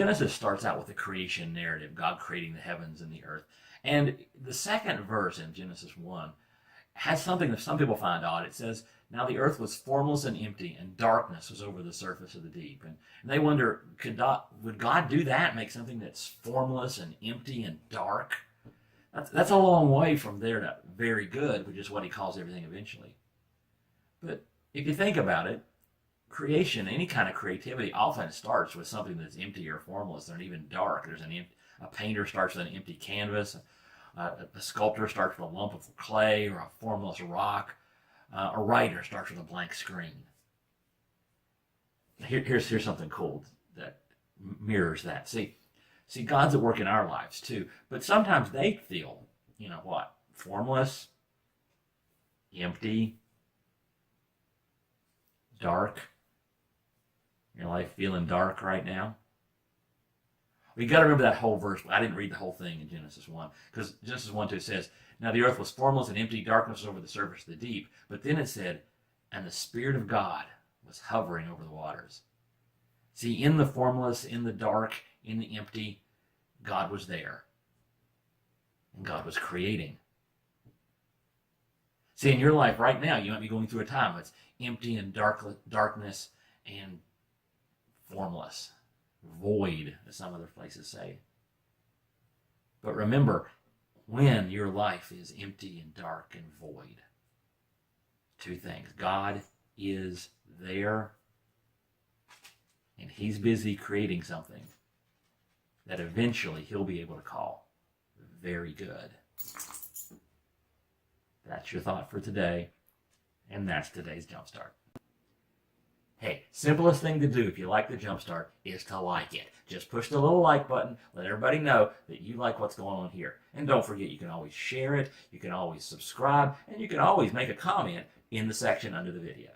Genesis starts out with the creation narrative, God creating the heavens and the earth. And the second verse in Genesis 1 has something that some people find odd. It says, now the earth was formless and empty, and darkness was over the surface of the deep. And they wonder, would God do that, make something that's formless and empty and dark? That's a long way from there to very good, which is what he calls everything eventually. But if you think about it, creation, any kind of creativity, often starts with something that's empty or formless or even dark. A painter starts with an empty canvas. A sculptor starts with a lump of clay or a formless rock. A writer starts with a blank screen. Here's something cool that mirrors that. See, God's at work in our lives too, but sometimes they feel, formless, empty, dark. Your life feeling dark right now? We got to remember that whole verse. I didn't read the whole thing in Genesis 1, because Genesis 1:2 says, now the earth was formless and empty, darkness was over the surface of the deep. But then it said, and the Spirit of God was hovering over the waters. See, in the formless, in the dark, in the empty, God was there. And God was creating. See, in your life right now, you might be going through a time that's empty and darkness and formless. Void, as some other places say. But remember, when your life is empty and dark and void, two things. God is there, and he's busy creating something that eventually he'll be able to call very good. That's your thought for today, and that's today's Jumpstart. Hey, simplest thing to do if you like the Jumpstart is to like it. Just push the little like button, let everybody know that you like what's going on here. And don't forget, you can always share it, you can always subscribe, and you can always make a comment in the section under the video.